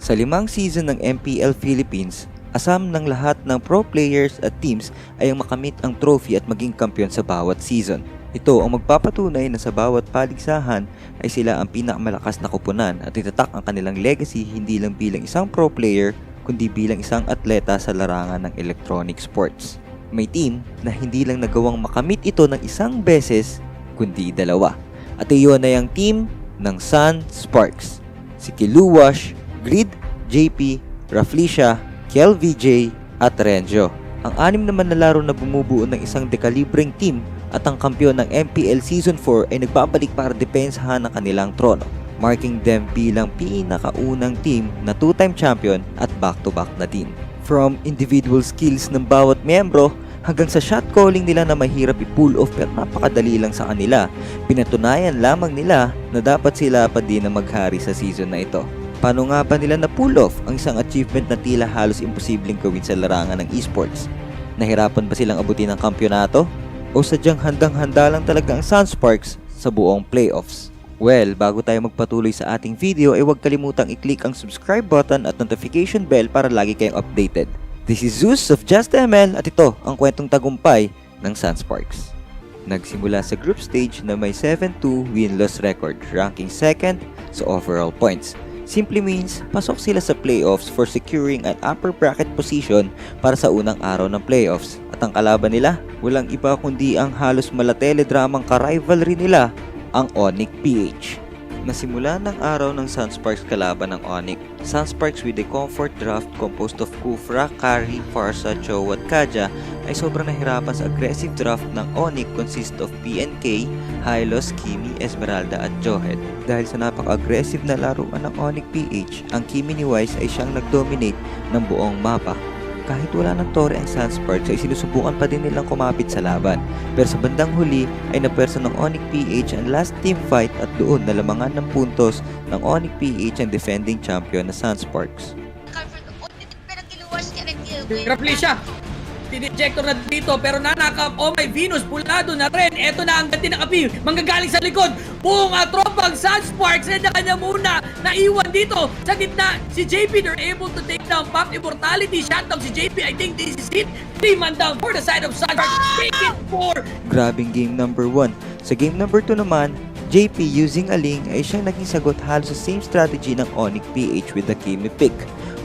Sa 5 season ng MPL Philippines, asam ng lahat ng pro players at teams ay ang makamit ang trophy at maging kampiyon sa bawat season. Ito ang magpapatunay na sa bawat paligsahan ay sila ang pinakamalakas na koponan at itatak ang kanilang legacy hindi lang bilang isang pro player kundi bilang isang atleta sa larangan ng electronic sports. May team na hindi lang nagawang makamit ito ng isang beses kundi dalawa. At iyon ay ang team ng Sun Sparks. Si Kiluwash, Grid, JP, Raflesia, Kel VJ at Renjo. Ang 6 naman na laro na bumubuo ng isang dekalibreng team at ang kampiyon ng MPL Season 4 ay nagbabalik para depensahan ng kanilang trono, marking them bilang pinakaunang team na 2-time champion at back-to-back na din. From individual skills ng bawat miyembro hanggang sa shot calling nila na mahirap i-pull off pero napakadali lang sa kanila, pinatunayan lamang nila na dapat sila pa din na maghari sa season na ito. Paano nga ba nila na pull off ang isang achievement na tila halos imposibleng gawin sa larangan ng esports? Nahirapan ba silang abutin ang kampyonato? O sadyang handang-handa lang talaga ang Sun Sparks sa buong playoffs? Well, bago tayo magpatuloy sa ating video ay huwag kalimutang i-click ang subscribe button at notification bell para lagi kayong updated. This is Zeus of Just ML at ito ang kwentong tagumpay ng Sun Sparks. Nagsimula sa group stage na may 7-2 win-loss record, ranking second sa overall points. Simply means, pasok sila sa playoffs for securing an upper bracket position para sa unang araw ng playoffs. At ang kalaban nila, walang iba kundi ang halos malatele-dramang ka-rivalry nila, ang Onyx PH. Nasimula ng araw ng Sun Sparks kalaban ng Onyx. Sun Sparks with a comfort draft composed of Kufra, Kari, Farsa, Cho at Kaja ay sobrang nahirapan sa aggressive draft ng Onyx consist of PNK, Hylos, Kimi, Esmeralda at Johet. Dahil sa napaka-aggressive na laruan ng Onyx PH, ang Kimi ni Wise ay siyang nag-dominate ng buong mapa. Kahit wala ng tore ang Sun Sparks ay sinusubukan pa din nilang kumapit sa laban. Pero sa bandang huli ay napersa ng Onyx PH ang last team fight at doon nalamangan ng puntos ng Onyx PH ang defending champion na Sun Sparks. Raflesia! Tinejector na dito pero nanakap. Oh my Venus, pulado na rin. Eto na ang ganti ng api. Manggagaling sa likod. Buong tropang Sun Sparks. Eh, kanya muna. Naiwan dito sa gitna. Si JP, they're able to take down Pop Immortality. Shot down si JP. I think this is it. 3 man down for the side of Sun Sparks. Take it for... Grabing game number 1. Sa game number 2 naman, JP using a Ling ay siyang naging sagot halos sa same strategy ng Onyx PH with the Kimi pick.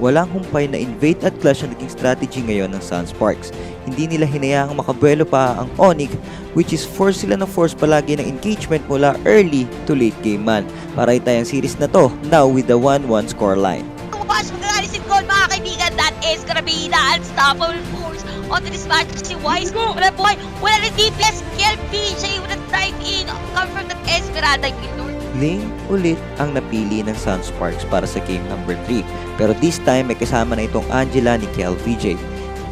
Walang humpay na invade at clash ang naging strategy ngayon ng Sun Sparks. Hindi nila hinayaang makabuelo pa ang Onyx, which is force sila ng force palagi ng engagement mula early to late game man. Para itay ang series na to, now with the 1-1 scoreline. Bukas mag-alisin goal mga kaibigan, that is gonna be the unstoppable force onto this match. Si Wise, wala boy, wala rin DPS, Kelpie, siya yung drive in, come from that Esmeralda, yung Ling ulit ang napili ng Sun Sparks para sa game number 3. Pero this time may kasama na itong Angela ni Kel VJ.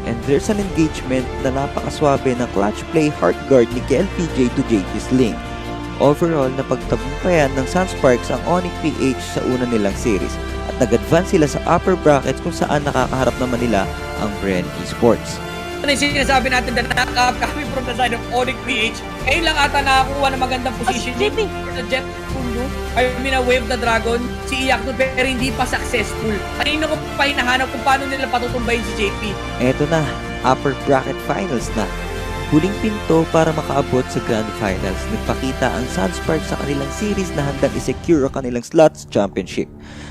And there's an engagement na napakaswabe ng clutch play heart guard ni Kel VJ to JP's Ling. Overall, napagtagumpayan ng Sun Sparks ang Onyx PH sa una nilang series at nag-advance sila sa upper brackets kung saan nakakaharap naman nila ang Bren Esports. Ano yung sinasabi natin na knock-up coming from the side of Onyx PH? Ngayon lang ata nakakuha ng magandang position for the Jet Pundo. I mean, Wave the Dragon, si Iyak doon, pero hindi pa successful. Kanino ko pa hinahanap kung paano nila patutumbayin si JP? Eto na, upper bracket finals na. Huling pinto para makaabot sa Grand Finals. Nagpakita ang Sun Sparks sa kanilang series na handang i-secure ang kanilang slots championship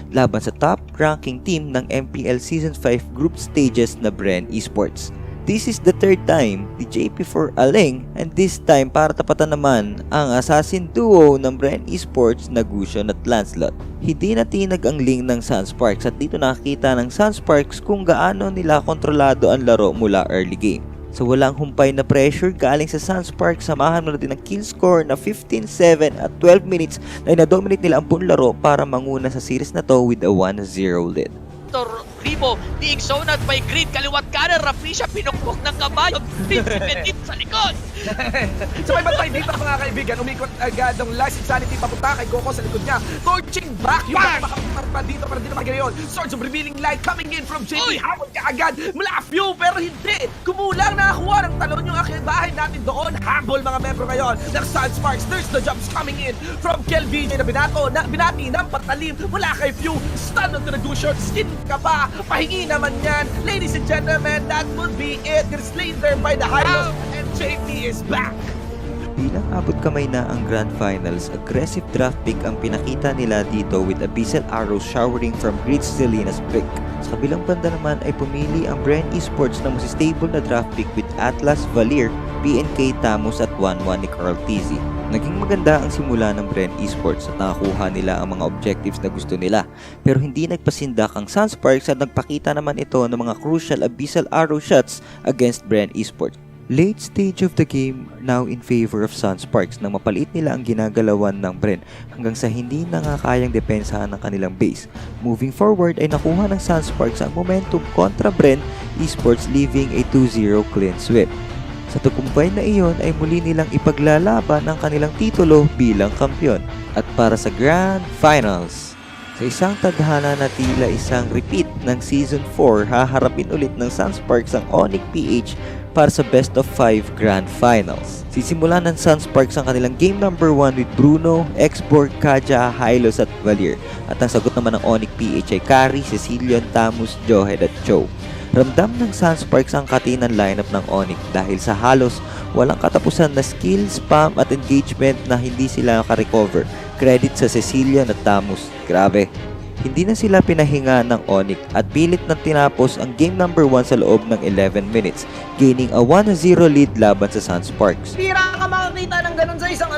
laban sa top-ranking team ng MPL Season 5 group stages na Bren Esports. This is the third time ni JP for Aling and this time para tapatan naman ang assassin duo ng Bren Esports na Gusion at Lancelot. Hindi natinag ang Ling ng Sun Sparks at dito nakita ng Sun Sparks kung gaano nila kontrolado ang laro mula early game. So walang humpay na pressure galing sa Sun Sparks, samahan mo na din ang kill score na 15-7 at 12 minutes na ina-dominate nila ang buong laro para manguna sa series na to with a 1-0 lead. Ribo being zoned out by Grid, kaliwat kanan, Raflesia pinukpok ng kabayo, Prince Petit sa likod. Sabay bantay dito mga kaibigan, umikot agad ng Last Insanity papunta kay Coco sa likod niya. Torching back yung makaparpa dito para di na magayon. Swords of Revealing Light coming in from JP. Habol ka agad mula Few pero hindi. Kumulang nakakuha ng talon yung aking bahay natin doon. Habol mga membro ngayon ng Sun Sparks. There's the jumps coming in from Kelvin na binati ng patalim mula kay Few. Stun onto the short skin ka pa. Pahingi naman yan. Ladies and gentlemen, that would be it. They're slain there by the Hylos and JP is back. Bilang abot kamay na ang Grand Finals, aggressive draft pick ang pinakita nila dito with Abyssal Arrows showering from Grid Selena's pick. Sa kabilang banda naman ay pumili ang Bren Esports na mas stable na draft pick with Atlas, Valir, PNK, Tamus at 1-1 ni Carl Tizzy. Naging maganda ang simula ng Bren Esports at nakakuha nila ang mga objectives na gusto nila. Pero hindi nagpasindak ang Sunsparks at nagpakita naman ito ng mga crucial Abyssal Arrow shots against Bren Esports. Late stage of the game now in favor of Sunsparks nang mapaliit nila ang ginagalawan ng Bren hanggang sa hindi na nga kayang depensahan ng kanilang base. Moving forward ay nakuha ng Sunsparks ang momentum kontra Bren Esports leaving a 2-0 clean sweep. Sa tagumpay na iyon ay muli nilang ipaglalaban ang kanilang titulo bilang kampiyon. At para sa Grand Finals, sa isang tadhana na tila isang repeat ng Season 4, haharapin ulit ng Sunsparks ang Onyx PH para sa Best of 5 Grand Finals. Sisimulan ng Sunsparks ang kanilang game number 1 with Bruno, Xborg, Kaja, Hylos at Valir. At ang sagot naman ng Onyx PH ay Kari, Cecilion, Tamus, Johed at Cho. Ramdam ng Sunsparks ang katinan lineup ng Onyx dahil sa halos walang katapusan na skill, spam at engagement na hindi sila nakarecover. Credit sa Cecilion at Tamus. Grabe. Hindi na sila pinahinga ng Onyx at pilit na tinapos ang game number 1 sa loob ng 11 minutes, gaining a 1-0 lead laban sa Sunsparks. Pira ka makakita ng ganun sa isang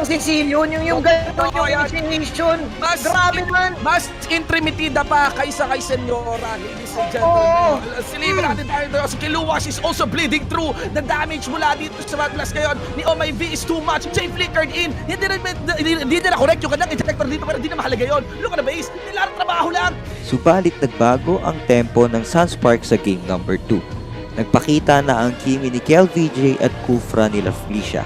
Cecilion, yung ganun yung initiation. Grabe man. Mas intrimitida pa kaysa kay Senyora, ladies and gentlemen. Silipin natin tayo doon. Si Kiluwas is also bleeding through. The damage mula dito sa Mad Blast ngayon ni Oh My V is too much. Jay flickered in. Hindi na correct yung kanyang ejector dito pero hindi na mahalaga yun. Look at the base. Nilang trabaho lang. Subalit nagbago ang tempo ng Sunsparks sa game number 2. Nagpakita na ang kimi ni Kel VJ at Kufra nila Felicia.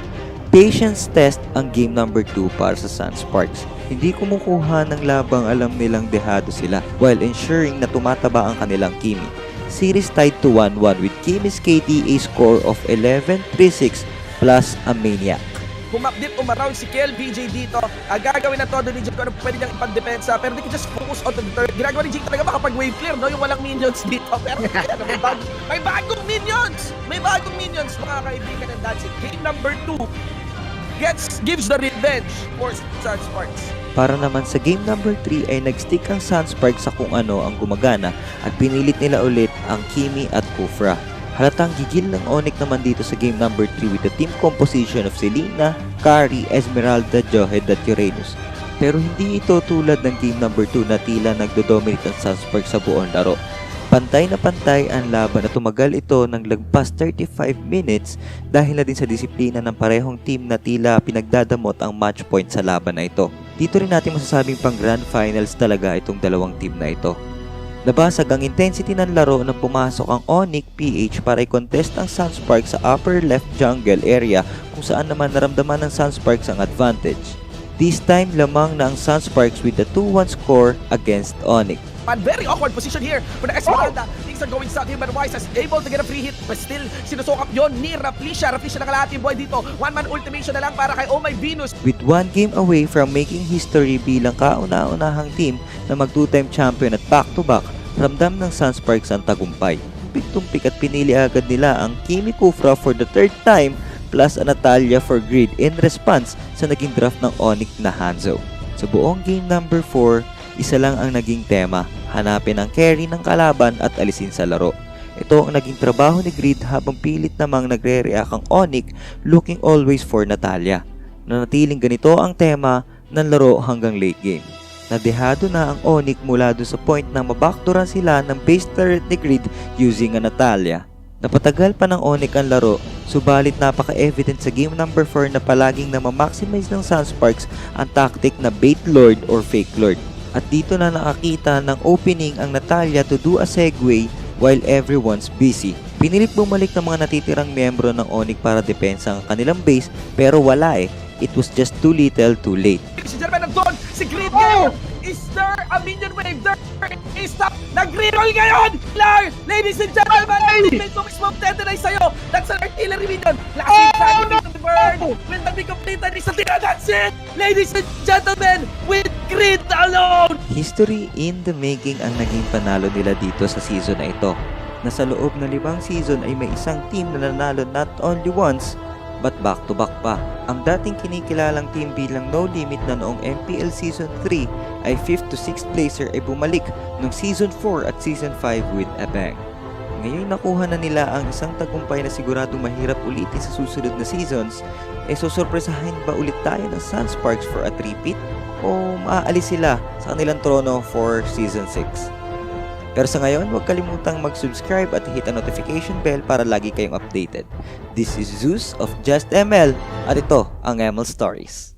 Patience test ang game number 2 para sa Sunsparks. Hindi kumukuha ng labang alam nilang dehado sila while ensuring na tumataba ang kanilang kimi. Series tied to 1-1 with Kimi's KDA score of 11-3-6 plus a Maniac. Humapdit umaraw si Kel VJ dito. Gagawin na todo ni Jake kung ano pwede niyang ipagdepensa. Pero they can just focus on the third. Ginagawa ni Jake talaga makapag-wave clear, no? Yung walang minions dito. Pero may bagong minions! May bagong minions, mga kaibigan. And that's it. Game number 2 gives the revenge for Sunsparks. Para naman sa game number 3 ay nagstick ang Sunsparks sa kung ano ang gumagana at pinilit nila ulit ang Kimi at Kufra. Halatang gigil ng Onyx naman dito sa game number 3 with the team composition of Selena, Kari, Esmeralda, Johed at Uranus. Pero hindi ito tulad ng game number 2 na tila nagdodominate ang Sunsparks sa buong laro. Pantay na pantay ang laban at tumagal ito ng lagpas 35 minutes dahil na din sa disiplina ng parehong team na tila pinagdadamot ang match point sa laban na ito. Dito rin natin masasabing pang Grand Finals talaga itong dalawang team na ito. Nabasag ang intensity ng laro nang pumasok ang Onyx PH para i-contest ang Sunsparks sa upper left jungle area kung saan naman naramdaman ng Sunsparks ang advantage. This time lamang na ang Sunsparks with a 2-1 score against Onyx. And very awkward position here for the Esmeralda. Things are going south here, but Wise is able to get a free hit. But still, sinusukap yon ni Rafflesia. Rafflesia na kalahati boy dito. One-man ultimation na lang para kay Oh My Venus. With one game away from making history bilang kauna-unahang team na mag 2-time champion at back-to-back, ramdam ng Sunsparks ang tagumpay. Tumpik-tumpik at pinili agad nila ang Kimi Kufra for the third time plus a Natalia for Grid in response sa naging draft ng Onyx na Hanzo. Sa buong game number 4, isa lang ang naging tema, hanapin ang carry ng kalaban at alisin sa laro. Ito ang naging trabaho ni Grid habang pilit namang nagre-react ang Onyx looking always for Natalia. Nanatiling ganito ang tema ng laro hanggang late game. Nadehado na ang Onyx mula doon sa point na mabackdooran sila ng base turret ni Grid using a Natalia. Napatagal pa ng Onyx ang laro, subalit napaka-evident sa game number 4 na palaging na-maximize ng Sunsparks ang tactic na bait lord or fake lord. At dito na nakakita ng opening ang Natalia to do a segue while everyone's busy. Pinilit bumalik ng mga natitirang miyembro ng Onyx para depensa ang kanilang base pero wala eh. It was just too little too late. Si Jerman nandun! Si Green ngayon! Is there a minion wave? There is stop! Nag-reroll ngayon! Lar! Ladies and gentlemen! Teammate mo mismo tetanize sa'yo! That's an artillery minion! Last time dito the bird! Will that be completed? Isa tira, that's it! Ladies and gentlemen! With Green alone! History in the making ang naging panalo nila dito sa season na ito. Na sa loob ng 5 season ay may isang team na nanalo not only once, but back-to-back pa. Ang dating kinikilalang team bilang No Limit na noong MPL Season 3 ay 5th to 6th placer ay bumalik noong Season 4 at Season 5 with a bang. Ngayon nakuha na nila ang isang tagumpay na siguradong mahirap ulitin sa susunod na seasons, susurpresahin ba ulit tayo ng Sunsparks for a three-peat o maaalis sila sa kanilang trono for Season 6? Pero sa ngayon, huwag kalimutang mag-subscribe at hit ang notification bell para lagi kayong updated. This is Zeus of Just ML at ito ang ML Stories.